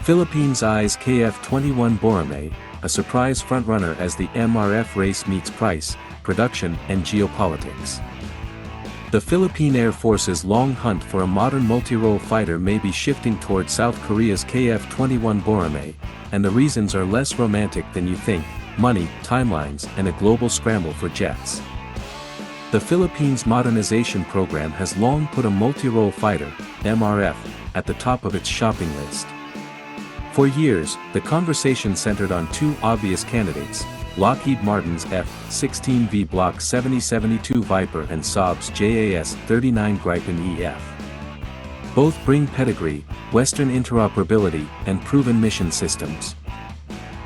Philippines eyes KF-21 Boramae, a surprise frontrunner as the MRF race meets price, production and geopolitics. The Philippine Air Force's long hunt for a modern multirole fighter may be shifting toward South Korea's KF-21 Boramae, and the reasons are less romantic than you think: money, timelines, and a global scramble for jets. The Philippines' modernization program has long put a multirole fighter, MRF, at the top of its shopping list. For years, the conversation centered on two obvious candidates: Lockheed Martin's F-16V Block 7072 Viper and Saab's JAS-39 Gripen E. Both bring pedigree, Western interoperability, and proven mission systems.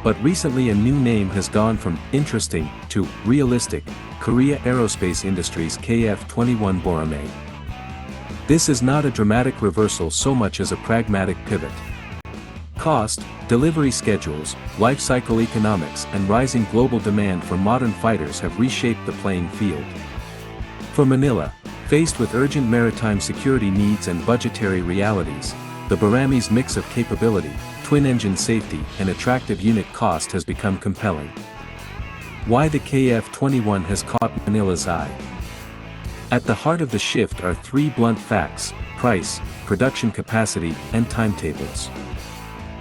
But recently a new name has gone from interesting to realistic: Korea Aerospace Industries KF-21 Boramae. This is not a dramatic reversal so much as a pragmatic pivot. Cost, delivery schedules, life cycle economics, and rising global demand for modern fighters have reshaped the playing field. For Manila, faced with urgent maritime security needs and budgetary realities, the Boramae's mix of capability, twin-engine safety, and attractive unit cost has become compelling. Why the KF-21 has caught Manila's eye? At the heart of the shift are three blunt facts: price, production capacity, and timetables.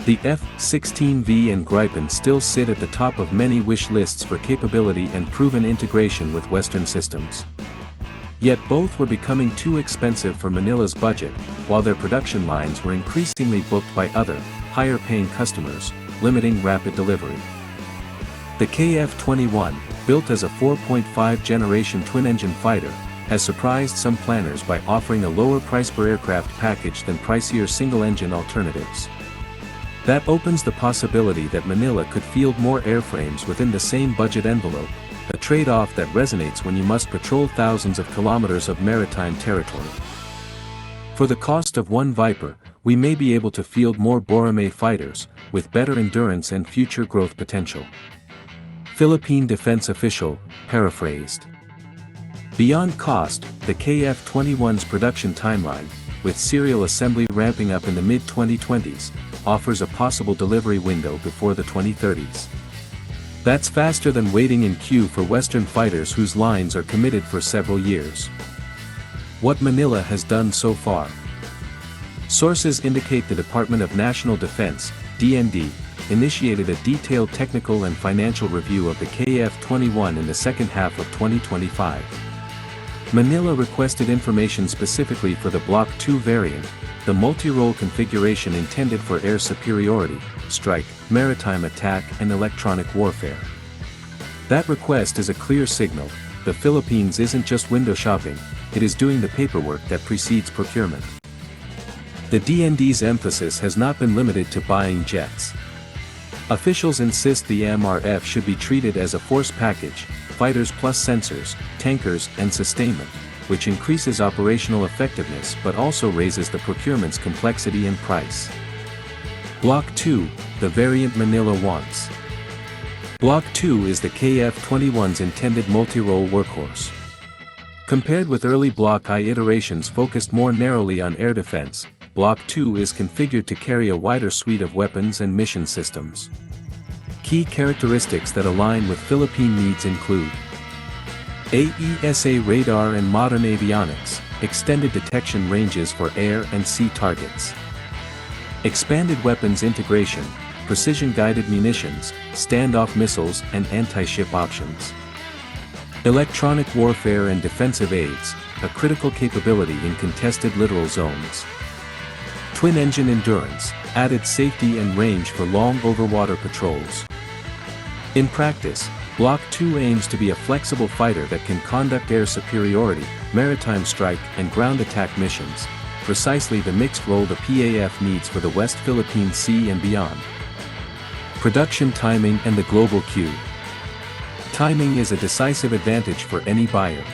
The F-16V and Gripen still sit at the top of many wish lists for capability and proven integration with Western systems. Yet both were becoming too expensive for Manila's budget, while their production lines were increasingly booked by other, higher-paying customers, limiting rapid delivery. The KF-21, built as a 4.5-generation twin-engine fighter, has surprised some planners by offering a lower price per aircraft package than pricier single-engine alternatives. That opens the possibility that Manila could field more airframes within the same budget envelope, a trade-off that resonates when you must patrol thousands of kilometers of maritime territory. For the cost of one Viper, we may be able to field more Boramae fighters, with better endurance and future growth potential. Philippine defense official, paraphrased. Beyond cost, the KF-21's production timeline, with serial assembly ramping up in the mid-2020s, offers a possible delivery window before the 2030s. That's faster than waiting in queue for Western fighters whose lines are committed for several years. What Manila has done so far. Sources indicate the Department of National Defense, DND, initiated a detailed technical and financial review of the KF-21 in the second half of 2025. Manila requested information specifically for the Block 2 variant, the multi-role configuration intended for air superiority, strike, maritime attack, and electronic warfare. That request is a clear signal: the Philippines isn't just window shopping, it is doing the paperwork that precedes procurement. The DND's emphasis has not been limited to buying jets. Officials insist the MRF should be treated as a force package: fighters plus sensors, tankers, and sustainment, which increases operational effectiveness but also raises the procurement's complexity and price. Block 2, the variant Manila wants. Block 2 is the KF-21's intended multi-role workhorse. Compared with early Block I iterations focused more narrowly on air defense, Block 2 is configured to carry a wider suite of weapons and mission systems. Key characteristics that align with Philippine needs include AESA radar and modern avionics, extended detection ranges for air and sea targets. Expanded weapons integration, precision-guided munitions, standoff missiles, and anti-ship options. Electronic warfare and defensive aids, a critical capability in contested littoral zones. Twin-engine endurance, added safety and range for long overwater patrols. In practice, Block 2 aims to be a flexible fighter that can conduct air superiority, maritime strike, and ground attack missions, precisely the mixed role the PAF needs for the West Philippine Sea and beyond. Production timing and the global queue. Timing is a decisive advantage for any buyer.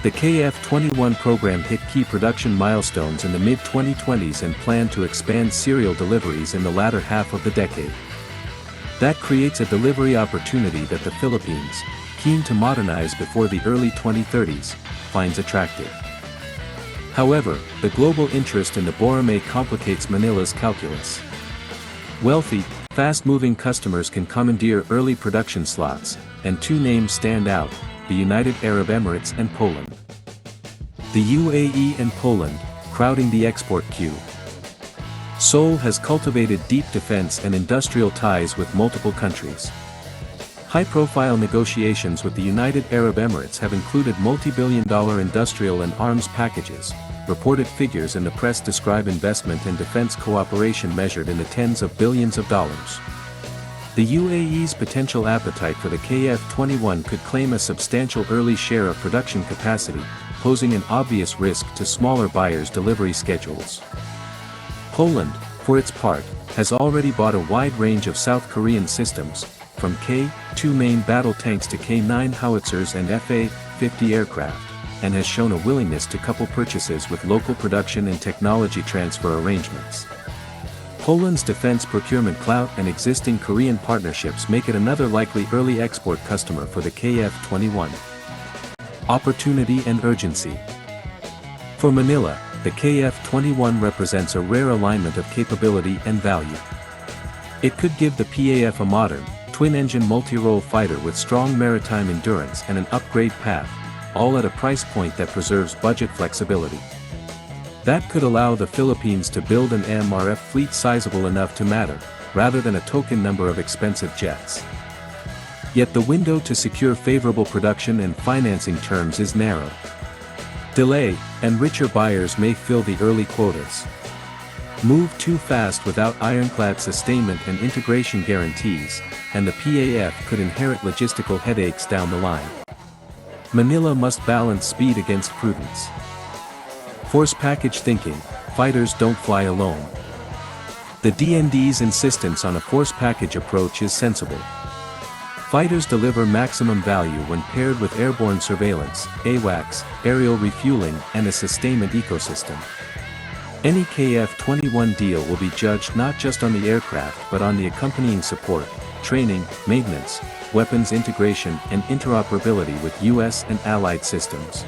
The KF-21 program hit key production milestones in the mid-2020s and planned to expand serial deliveries in the latter half of the decade. That creates a delivery opportunity that the Philippines, keen to modernize before the early 2030s, finds attractive. However, the global interest in the Boramae complicates Manila's calculus. Wealthy, fast-moving customers can commandeer early production slots, and two names stand out: the United Arab Emirates and Poland. The UAE and Poland, crowding the export queue. Seoul has cultivated deep defense and industrial ties with multiple countries. High-profile negotiations with the United Arab Emirates have included multi-billion-dollar industrial and arms packages. Reported figures in the press describe investment and defense cooperation measured in the tens of billions of dollars. The UAE's potential appetite for the KF-21 could claim a substantial early share of production capacity, posing an obvious risk to smaller buyers' delivery schedules. Poland, for its part, has already bought a wide range of South Korean systems, from K-2 main battle tanks to K-9 howitzers and Fa-50 aircraft, and has shown a willingness to couple purchases with local production and technology transfer arrangements. Poland's defense procurement clout and existing Korean partnerships make it another likely early export customer for the KF-21. Opportunity and urgency. For Manila, the KF-21 represents a rare alignment of capability and value. It could give the PAF a modern, twin-engine multi-role fighter with strong maritime endurance and an upgrade PAF, all at a price point that preserves budget flexibility. That could allow the Philippines to build an MRF fleet sizable enough to matter, rather than a token number of expensive jets. Yet the window to secure favorable production and financing terms is narrow. Delay, and richer buyers may fill the early quotas. Move too fast without ironclad sustainment and integration guarantees, and the PAF could inherit logistical headaches down the line. Manila must balance speed against prudence. Force package thinking: fighters don't fly alone. The DND's insistence on a force package approach is sensible. Fighters deliver maximum value when paired with airborne surveillance, AWACS, aerial refueling, and a sustainment ecosystem. Any KF-21 deal will be judged not just on the aircraft but on the accompanying support, training, maintenance, weapons integration and interoperability with US and allied systems.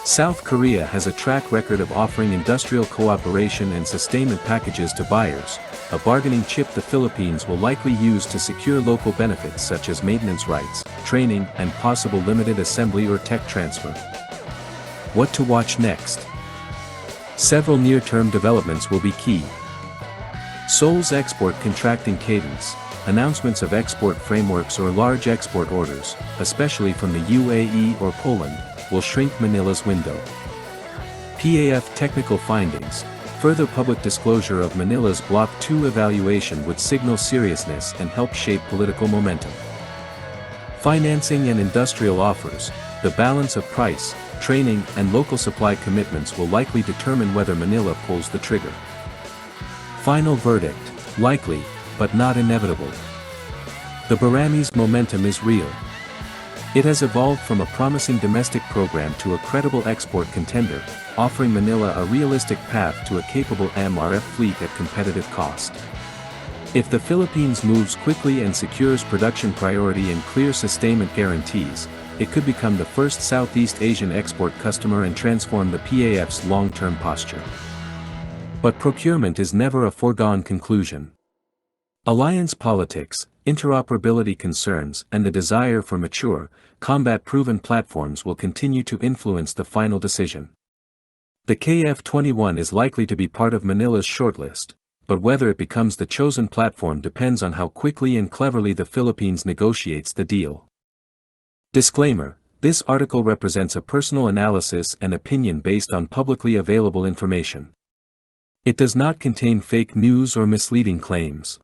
South Korea has a track record of offering industrial cooperation and sustainment packages to buyers, a bargaining chip the Philippines will likely use to secure local benefits such as maintenance rights, training, and possible limited assembly or tech transfer. What to watch next? Several near-term developments will be key. Seoul's export contracting cadence, announcements of export frameworks or large export orders, especially from the UAE or Poland, will shrink Manila's window. PAF technical findings, further public disclosure of Manila's Block 2 evaluation would signal seriousness and help shape political momentum. Financing and industrial offers, the balance of price, training, and local supply commitments will likely determine whether Manila pulls the trigger. Final verdict: likely, but not inevitable. The Boramae's momentum is real. It has evolved from a promising domestic program to a credible export contender, offering Manila a realistic path to a capable MRF fleet at competitive cost. If the Philippines moves quickly and secures production priority and clear sustainment guarantees, it could become the first Southeast Asian export customer and transform the PAF's long-term posture. But procurement is never a foregone conclusion. Alliance politics, interoperability concerns, and the desire for mature, combat-proven platforms will continue to influence the final decision. The KF-21 is likely to be part of Manila's shortlist, but whether it becomes the chosen platform depends on how quickly and cleverly the Philippines negotiates the deal. Disclaimer: this article represents a personal analysis and opinion based on publicly available information. It does not contain fake news or misleading claims.